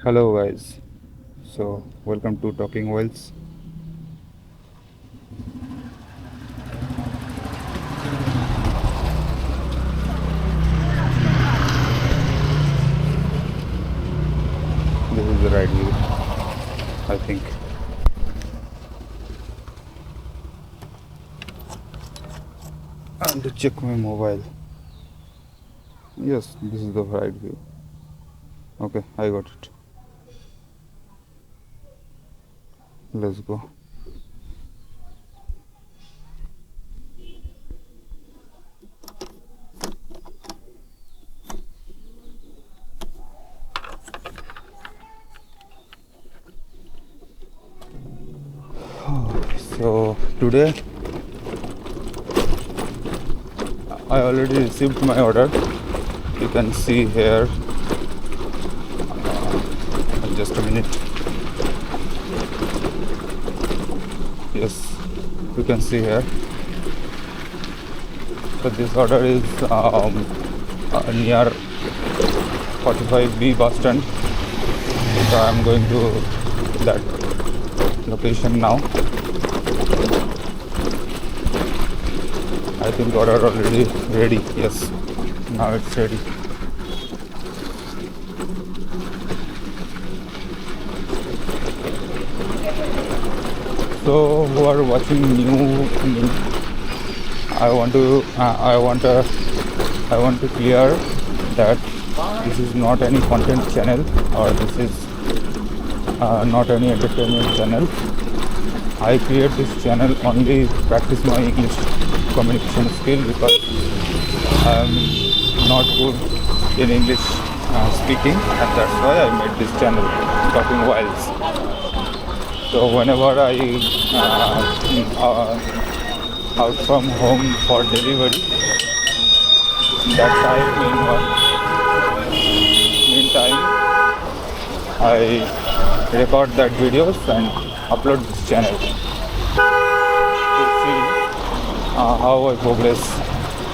Hello guys, so welcome to Talking Wells. This is the right view, I think. And to check my mobile. Yes, this is the right view. Okay, I got it. Let's go. So today I already received my order. You can see here. Just a minute. Yes, you can see here. So this order is near 45B bus stand. So I am going to that location now. I think order already ready. Yes, now it's ready. So who are watching new? I want to clear that this is not any content channel, or this is not any entertainment channel. I create this channel only to practice my English communication skill, because I am not good in English speaking, and that's why I made this channel, Talking Wilds. So whenever I out from home for delivery, that time meantime I record that videos and upload this channel to see how I progress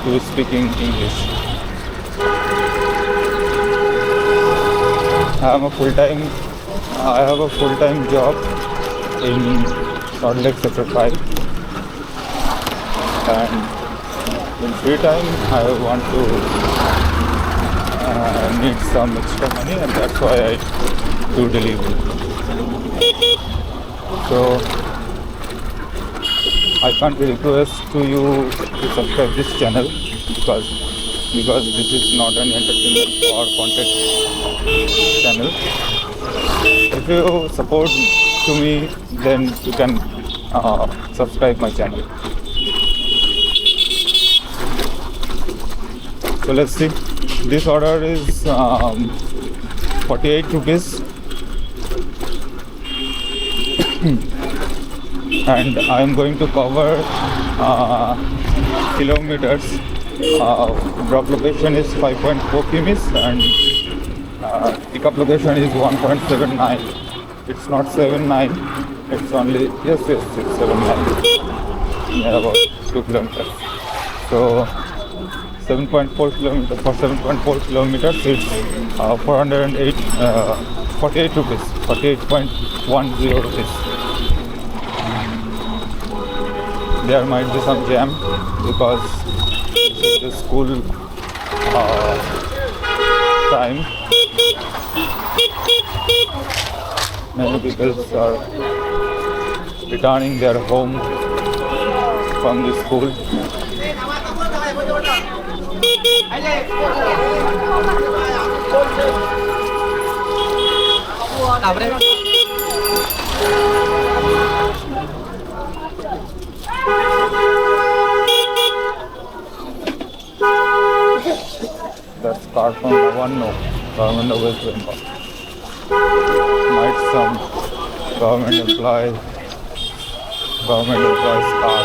to speaking English. I have a full-time job in Salt Lake Sector 5, and in free time I want to need some extra money, and that's why I do delivery. So I can't request to you to subscribe this channel, because this is not an entertainment or content channel. If you support to me, then you can subscribe my channel. So let's see. This order is 48 rupees, and I am going to cover kilometers. Drop location is 5.4 kimis, and pickup location is 1.79. It's not 79. It's only it's 79. Yeah, about 2 kilometers. So 7.4 kilometers. For 7.4 kilometers, it's 48 rupees. 48.10 rupees. There might be some jam, because this is the school time. Many people are returning their home from the school. That's car from Navanno, government of West Bengal. Might some government employees car.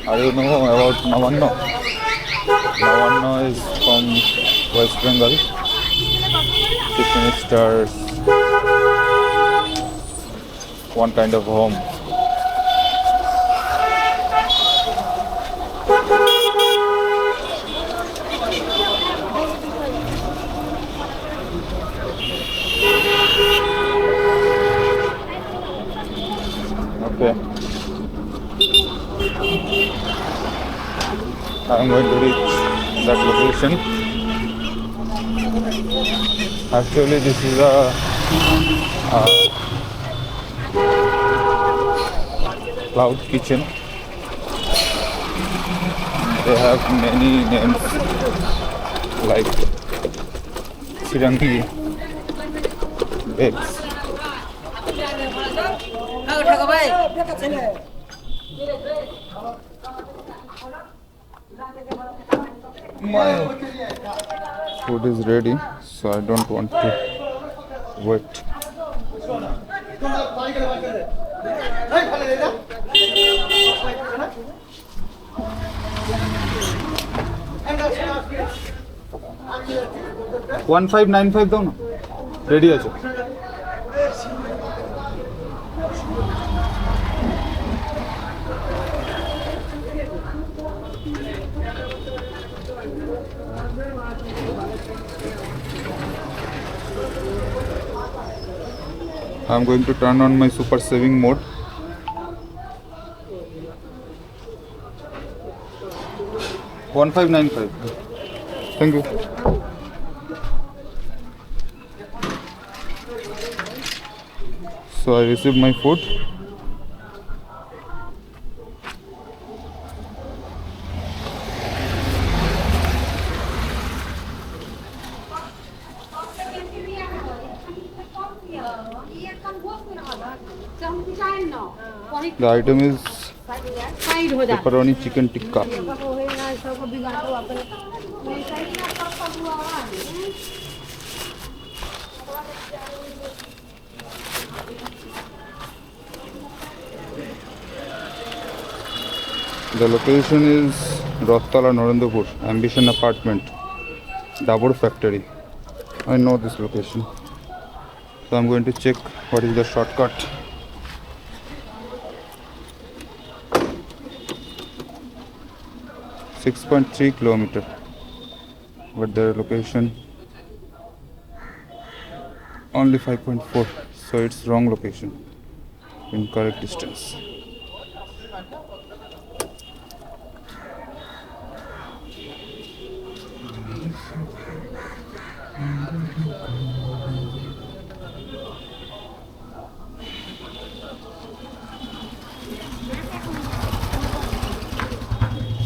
Are you know about Navanno? Navanno is from West Bengal. Chief Minister's one kind of home. Okay. I'm going to reach that location. Actually, this is a cloud kitchen. They have many names like Chirangi Bakes. My food is ready, so I don't want to wait. One 595 দাও না ready আছে I'm going to turn on my super saving mode. $1595. Thank you. So I received my food. The item is pepperoni chicken tikka. The location is Rohtala, Narendrapur, Ambition Apartment, Dabur Factory. I know this location. So I'm going to check what is the shortcut. .3 kilometer, but their location only 5.4, so it's wrong location, incorrect distance.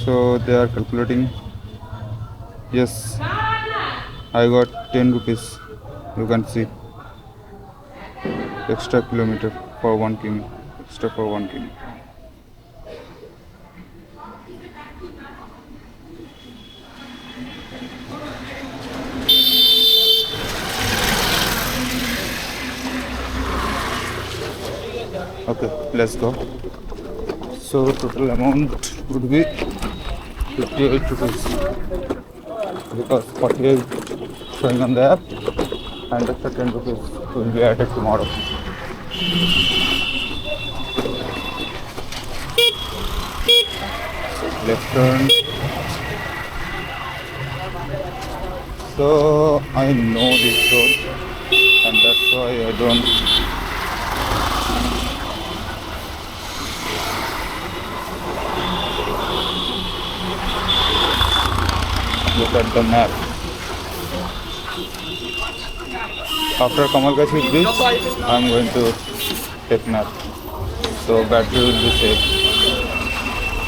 So they are calculating. Yes, I got 10 rupees. You can see extra kilometer for 1 km, extra for 1 km. Okay, let's go. So total amount would be 58 rupees because 48 showing on the app and the 10 rupees will be added tomorrow. Left turn. So I know this road and that's why I don't look at the map. After Kamalgachi Bridge, I'm going to take nap. So battery will be safe.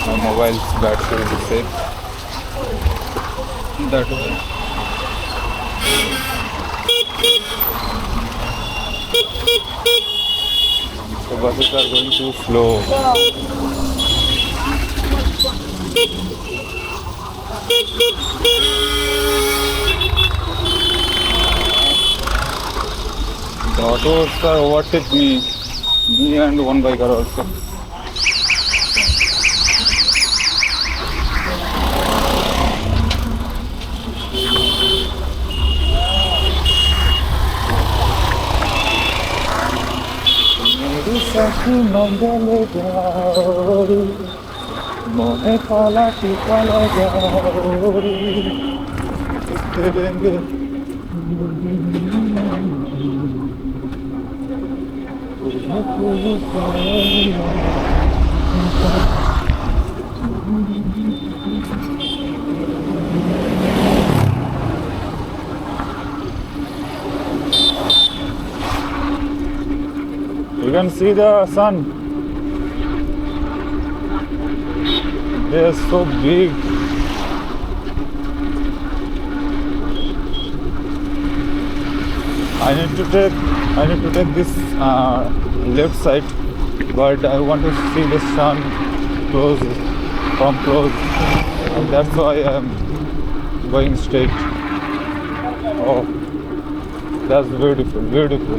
My mobile's battery will be safe. That way. So buses are going too slow. The autos are overtake me and one biker also. मेरी साथी मंगले जाओ मोहे काला टीका लगाओ तेरेंगे You can see the sun. They are so big. I need to take this left side, but I want to see the sun from close, and that's why I am going straight. Oh, that's beautiful, beautiful.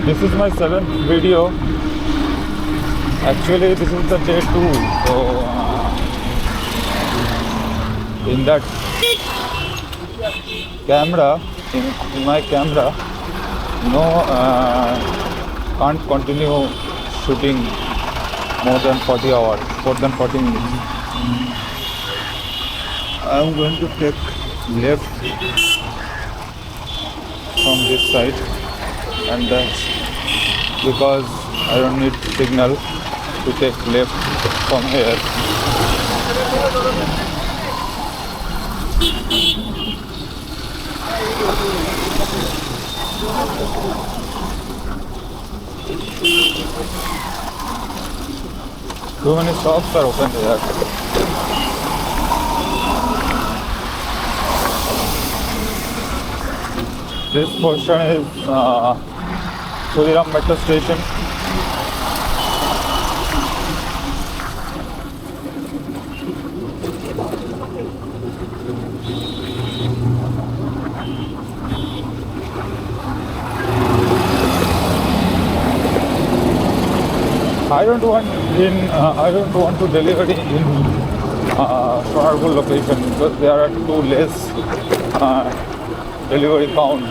This is my 7th video. Actually, this is the day 2. So, in that camera, in my camera, no, can't continue shooting more than 40 hours, more than 40 minutes. I'm going to take left from this side, and because I don't need signal to take left from here. Too many shops are open here. This portion is Khudiram Metro Station. I don't want to deliver in Sonarpur location because there are too less delivery count,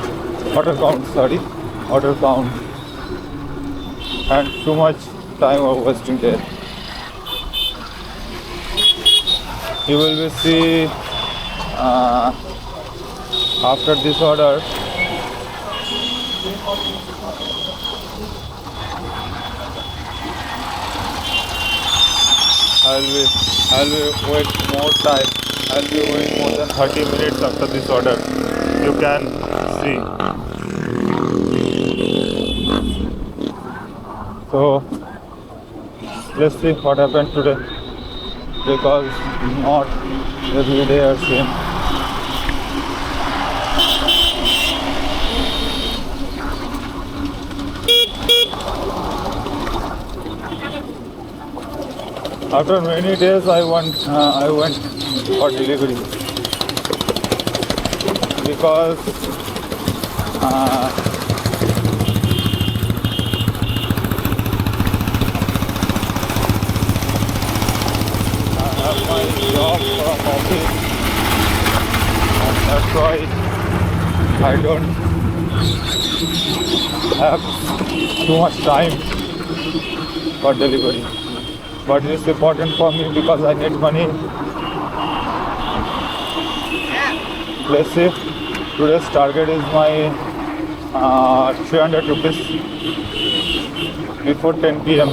order count, and too much time of wasting there. You will be see after this order. I'll be wait more time. I'll be waiting more than 30 minutes after this order. You can see. So let's see what happened today, because not every day are same. After many days, I went for delivery because I have my job from office, and that's why I don't have too much time for delivery. But it's important for me because I need money. Let's see, today's target is my 300 rupees before 10 p.m.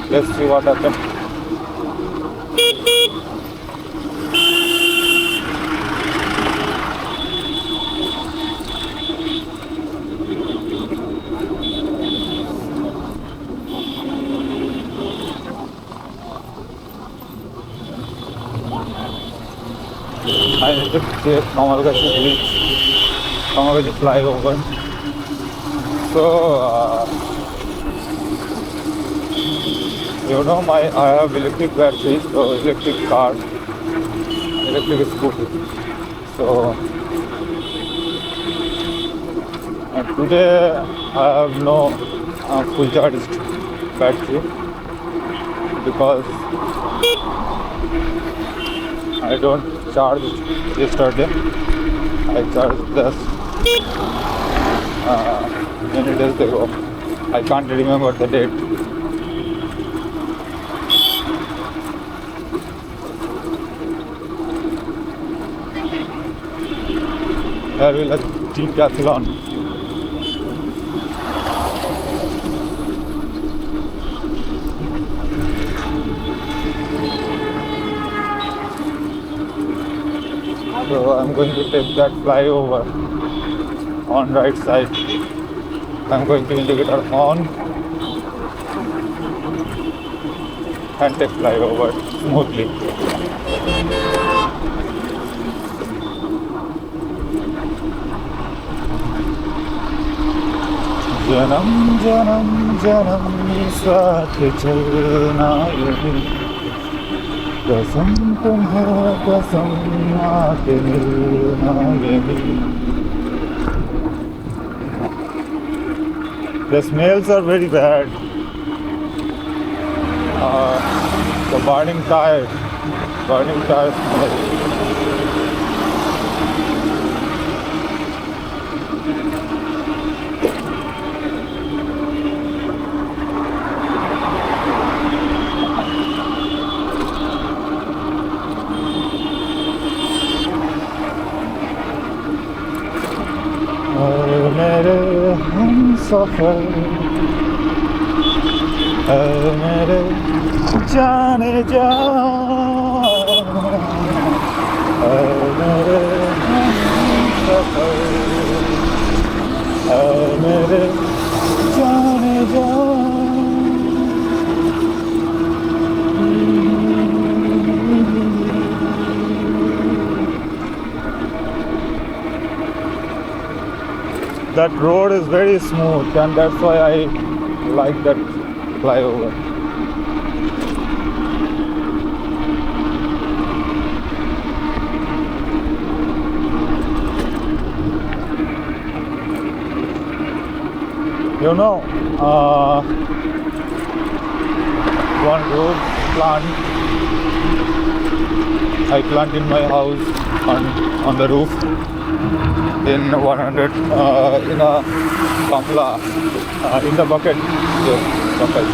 Let's see what happens. I need to check Kamalgachi Bridge, Kamalgachi flyover. So, you know, I have electric batteries, so electric car, electric scooter. So, and today I have no full charged battery because I don't charge yesterday. I charged just many days ago. I can't remember the date. There will a decathlon. So I'm going to take that flyover on right side. I'm going to indicator on and take flyover smoothly. जन्म जन्म जन्म साथ चलना यही कसम तुम्हें कसम आके मिलना यही. The smells are very bad. The burning tire smell. मेरे हमसफर मेरे जाने जा मेरे हमसफर मेरे जाने जा. That road is very smooth and that's why I like that flyover. You know, one road plant I plant in my house on the roof. In 100 in a kamla in the bucket, yes, bucket.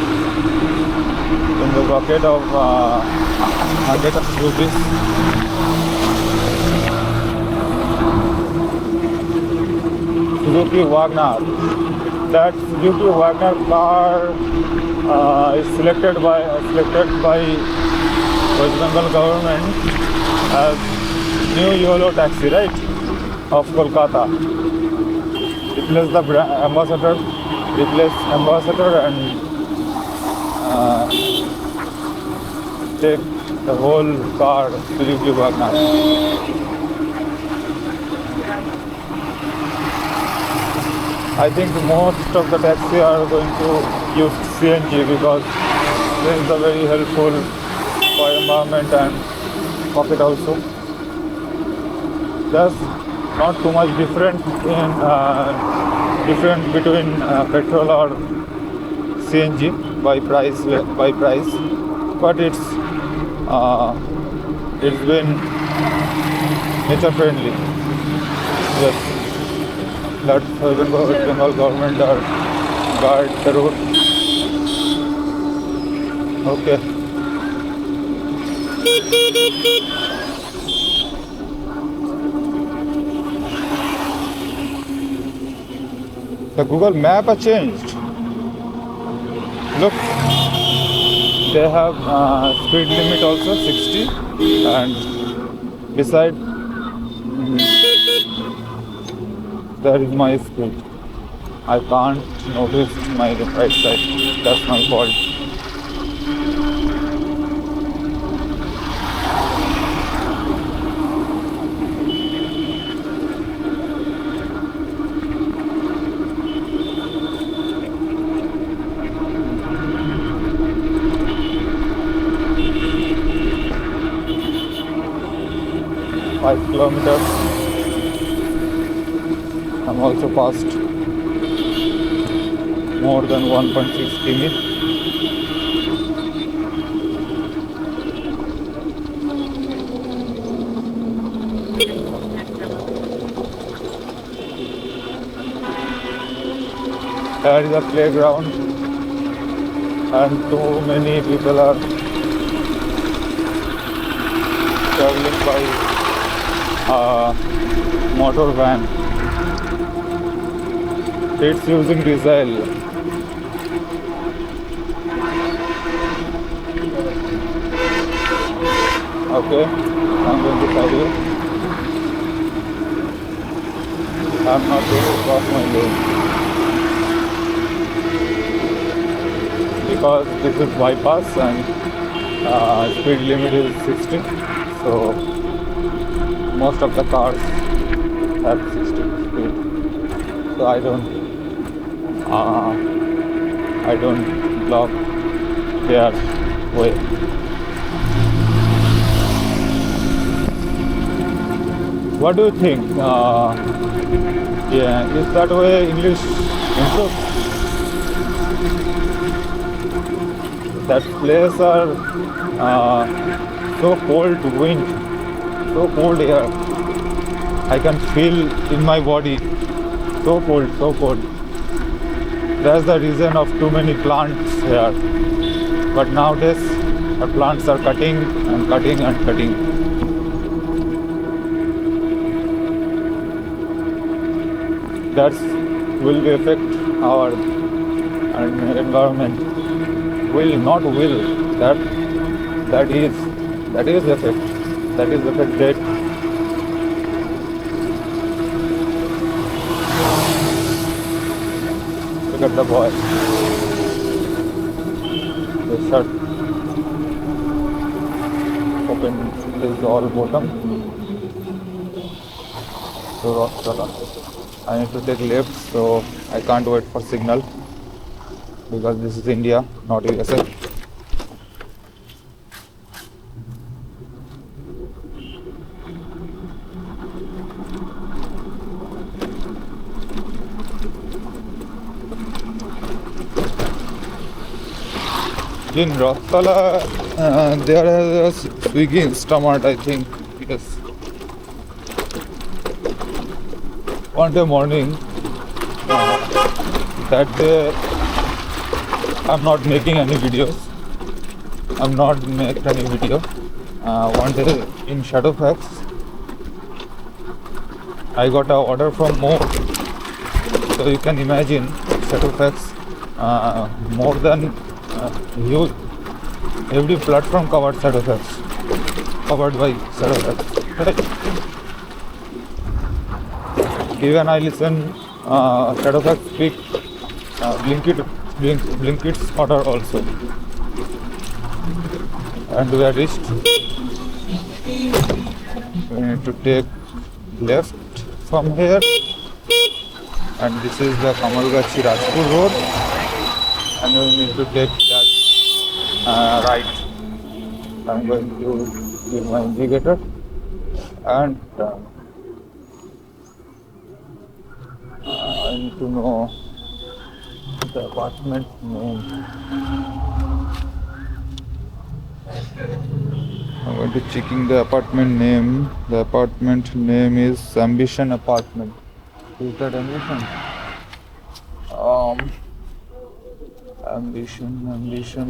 In the bucket of 100 rupees. Suzuki Wagner. That Suzuki Wagner car is selected by West Bengal government as new YOLO taxi, right? Of Kolkata. Replace the ambassador and take the whole car Suzuki Wagner. I think most of the taxi are going to use CNG because this is very helpful for environment and pocket also. Thus, not too much different between petrol or CNG by price, but it's been nature friendly. Yes, that West Bengal government are guard the road. Okay. The Google map has changed. Look, they have speed limit also 60, and beside there is my speed. I can't notice my right side. That's my fault. Kilometers. I'm also past more than 1.6 km. There is a playground, and too many people are traveling by motor van. It's using diesel. Okay, I'm going to tell you. I'm not going to cross my lane because this is bypass and speed limit is 60. So most of the cars have 60 speed. So I don't block their way. What do you think? Yeah, is that way English improve? That place are so cold wind, so cold air. I can feel in my body. So cold, so cold. That's the reason of too many plants here. But nowadays, the plants are cutting and cutting and cutting. That will be affect our environment. Will not will that is affect. That is affected. Look at the boy. The shirt open is all bottom. So I need to take left, so I can't wait for signal because this is India, not USA. In Rattala, there is a Swiggy Instamart, I think. Yes. One day morning, that day I'm not making any videos. I'm not making any video. One day in Shadowfax, I got an order from More. So you can imagine Shadowfax more than huge. Every platform covered Shadowfax, covered by Shadowfax. Even I listen Shadowfax speak Blinkit's order also. And we are reached. We need to take left from here. And this is the Kamalgachi Rajpur road. And we need to take that right. I'm going to give my indicator. And I need to know the apartment name. I'm going to checking the apartment name. The apartment name is Ambition Apartment. Is that Ambition? Ambition.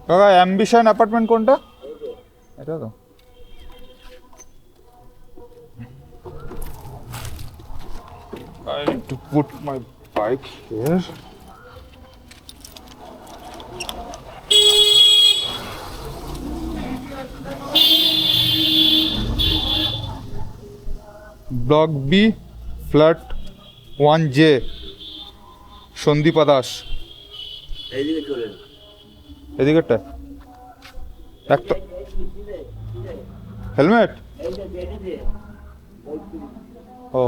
কাকা ambition apartment কোনটা? এটা তো I need to put my bike here. Block B, flat 1J, Sandipa Das. এদিকেরটা একটা helmet. ও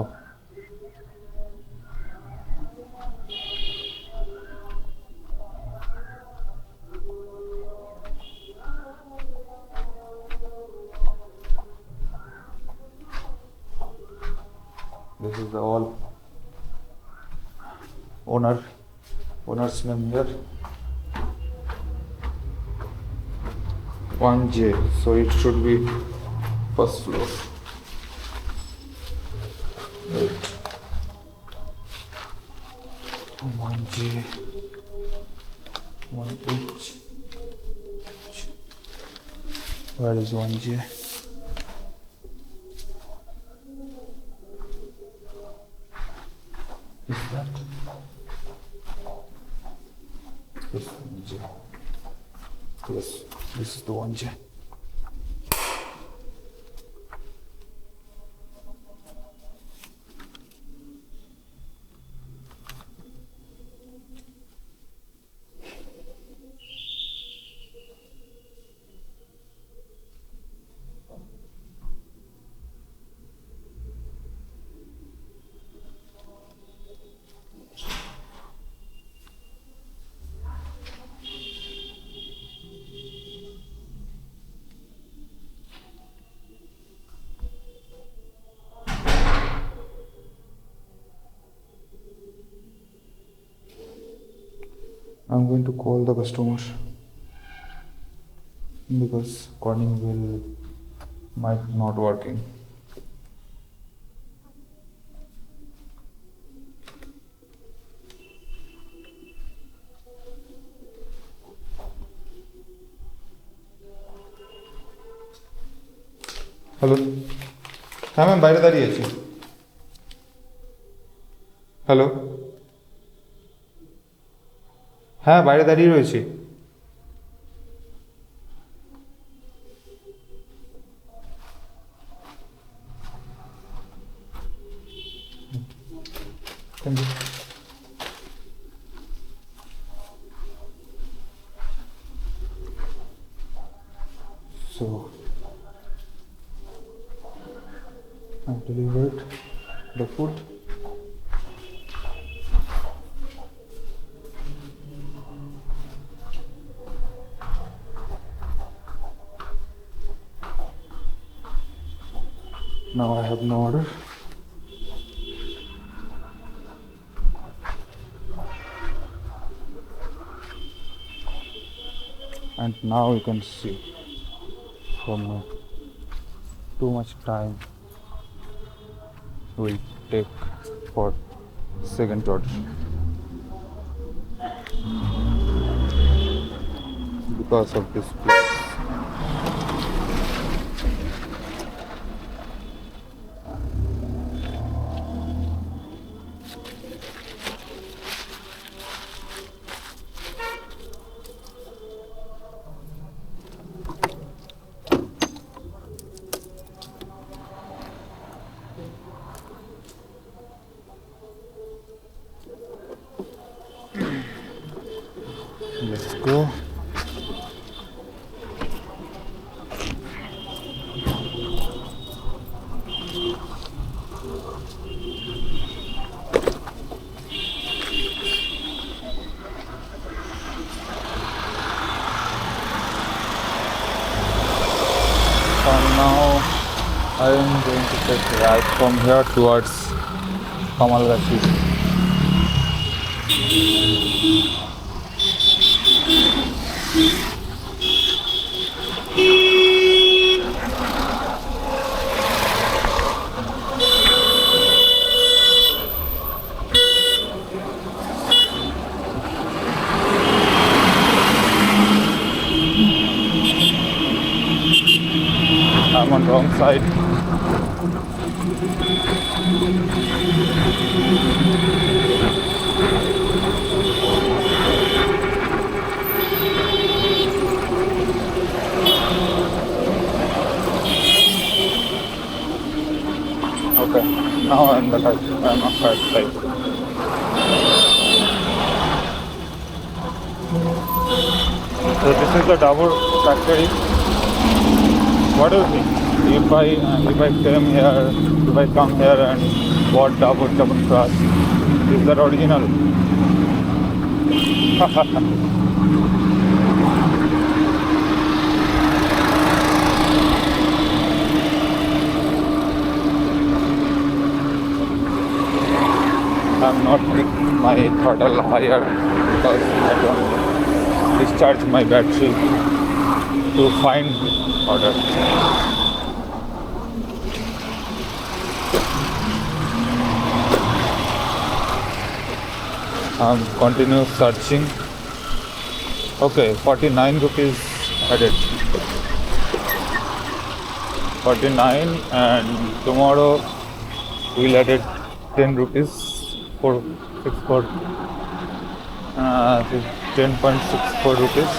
this is the all owner's name here. 1J, so it should be first floor. Wait. 1J, 1H. Where is 1J? Is that? This 1J. Yes, this is the 1J. I'm going to call the customer because calling might not working. Hello, হ্যাঁ ma'am বাইরে দাঁড়িয়ে আছি। Hello, হ্যাঁ বাইরে দাঁড়িয়ে রয়েছি। Thank you. So I've delivered the food. Now I have no order. And now you can see from too much time will take for second order because of this place. Let's go. And now I am going to take right from here towards Kamalgachi. I'm on wrong side. Okay, now I'm on right side. So this is the Dabur factory. What do you think? If I come here and bought Dabur Chyawanprash, is that original? I'm not taking my throttle higher because I don't discharge my battery to find order. Continue searching. Okay, 49 rupees added. 49, and tomorrow we'll add it 10 rupees for 64 10.64 rupees,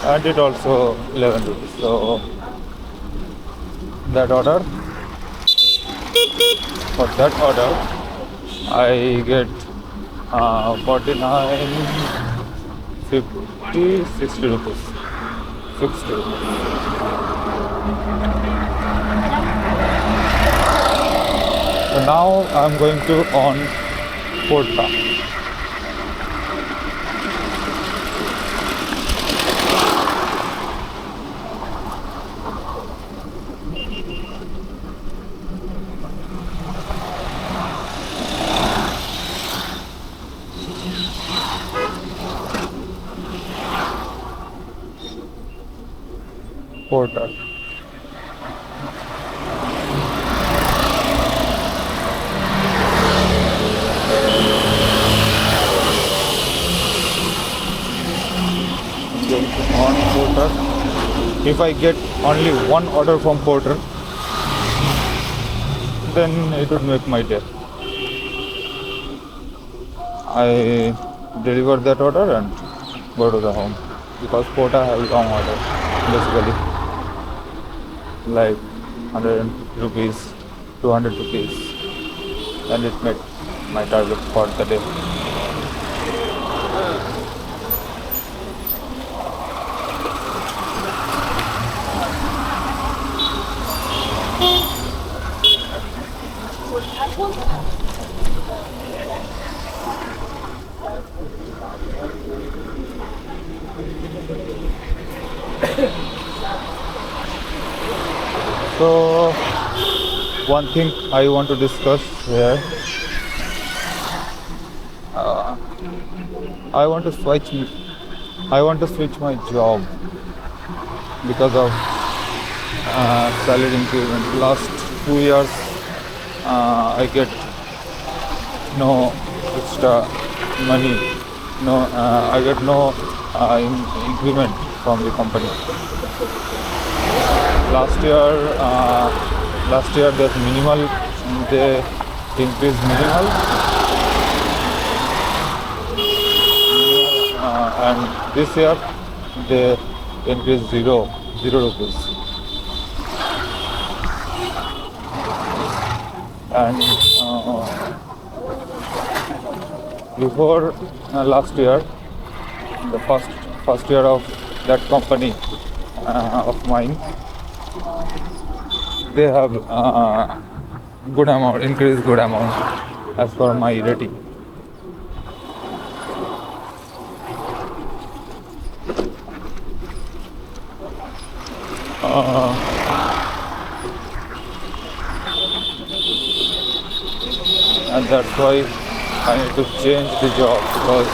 and it also 11 rupees. So that order, for that order I get 49, 50, 60 rupees. 60 rupees. So now I'm going to on Porta. Porta. On Porter. If I get only one order from Porter, then it would make my day. I deliver that order and go to the home, because Porter have long order basically, like 150 rupees, 200 rupees, and it met my target for the day. So one thing I want to discuss here, I want to switch my job because of salary increment. Last 2 years I get no extra money, I get no increment from the company. Last year there's minimal, they increased minimal, and this year they increased zero rupees. And before last year, the first year of that company of mine, they have good amount, increased good amount as per my rating. And that's why I need to change the job, because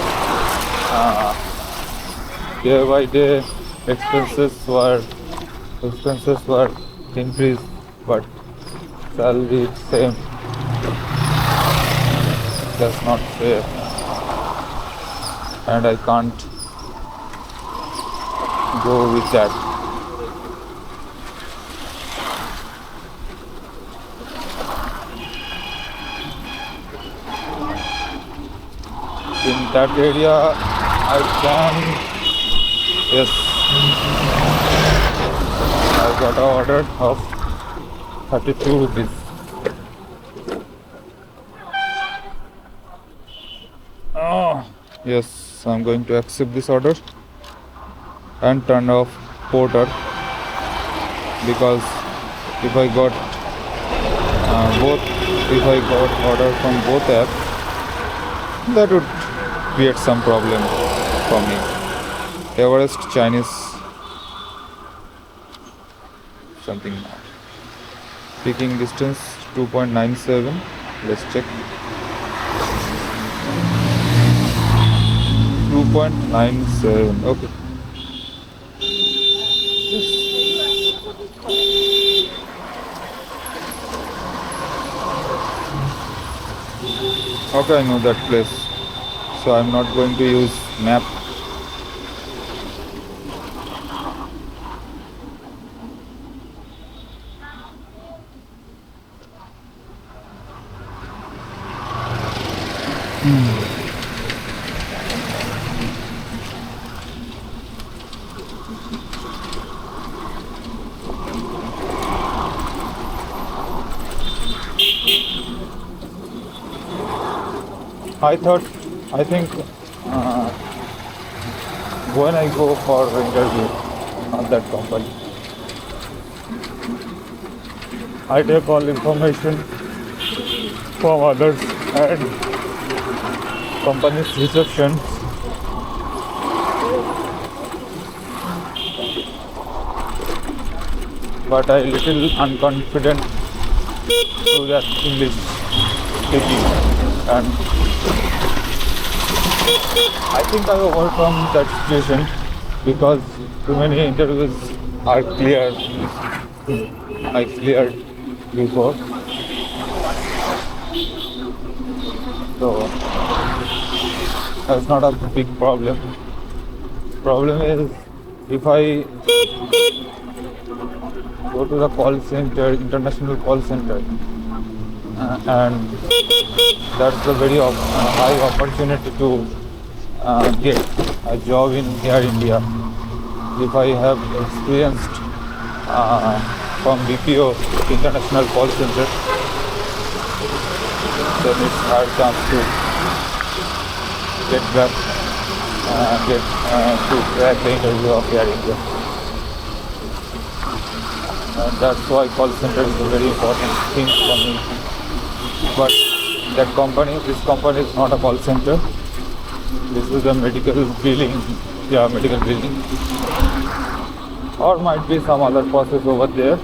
day by day expenses were increased, but salary is same. That's not fair, and I can't go with that. In that area I can, yes, I got an order of 32 rupees. Yes, I'm going to accept this order and turn off Porter, because if I got order from both apps, that would create some problem for me. Everest Chinese something now. Picking distance 2.97. Let's check. 2.97. Okay. Okay, I know that place. so I'm not going to use map. I think when I go for interview at that company, I take all information from others and company's reception. But I little unconfident to that English speaking, and I think I overcome that situation because too many interviews are clear. I cleared before, so that's not a big problem. Problem is if I go to the call center, international call center, and that's a very high opportunity to get a job in here India. If I have experienced from BPO international call center, then it's hard chance to get back, get to crack the interview of Air India. And that's why call center is a very important thing for me. But this company is not a call center. This is a medical billing, medical billing. Or might be some other process over there.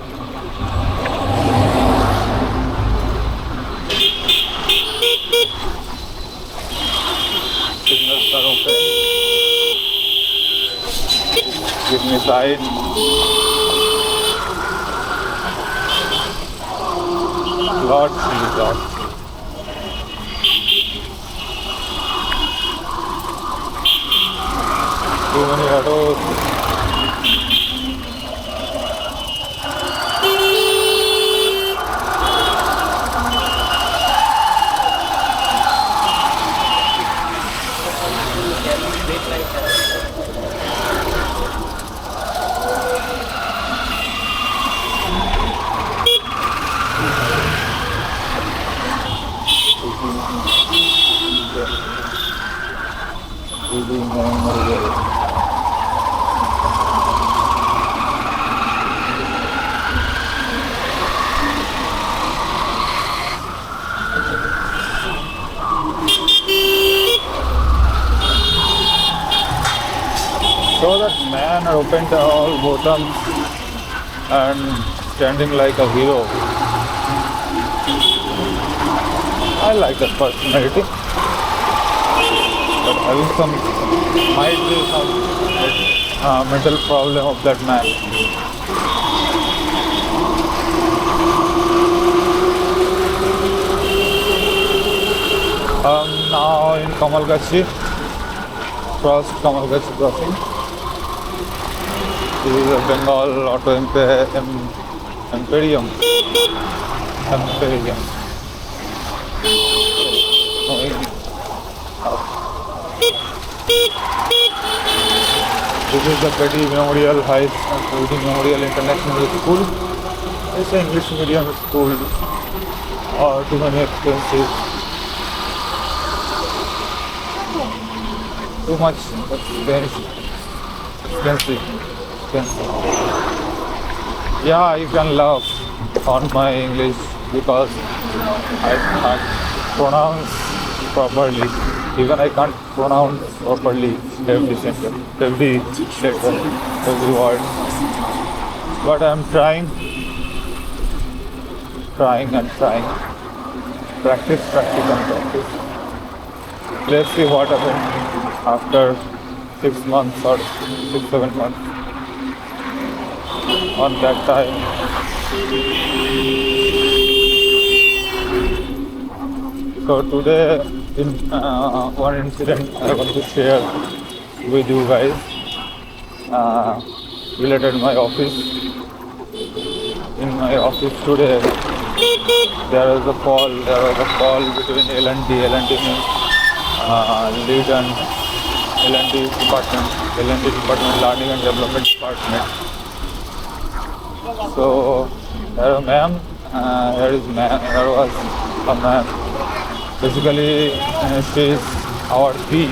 Signals are open. Give me side. Lots. Too many autos. So that man opened all bottoms and standing like a hero. I like that personality. But having might be some mental problem of that man. Now in Kamalgachi, crossed Kamalgachi crossing. This is a Bengal Auto Emporium. This is the Petty Memorial Memorial International School. It's an English medium school. Too many expensive. Too much expensive. Yeah, you can laugh on my English because I can't pronounce properly. Even I can't pronounce properly every sentence, every letter, every word. But I'm trying. Practice. Let's see what happens after 6 months or 6-7 months. On that time, so today one incident I want to share with you guys related my office. In my office today, there was a call between L&D means lead and L&D department, learning and development department. So here was a ma'am. Basically, she is our TE.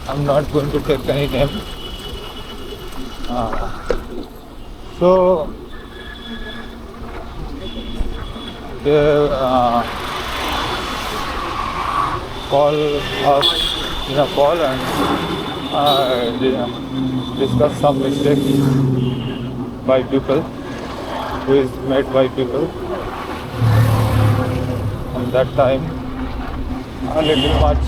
I'm not going to take any name. So they call us in a call and discuss some mistakes by people, who is made by people. And that time, a little much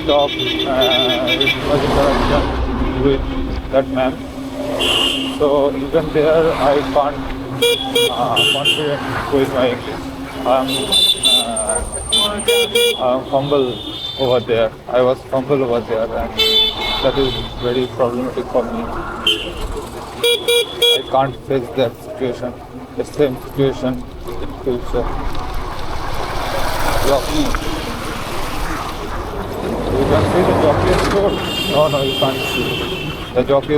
talk, much interaction with that man. So even there, I can't confident with my English. I'm fumble over there. I was fumble over there, and that is very problematic for me. I can't face that situation, the same situation in future. Jockey. You can see the jockey store. No, you can't see. The jockey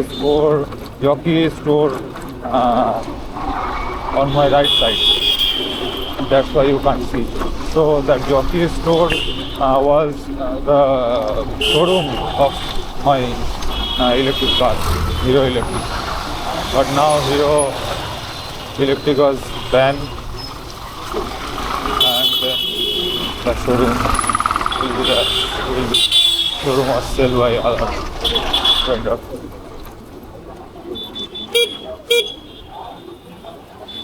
store on my right side. That's why you can't see. So that jockey store was the showroom of my electric car, Hero Electric. But now Hero Electric was banned, and the showroom will be showroom was sold by other vendor.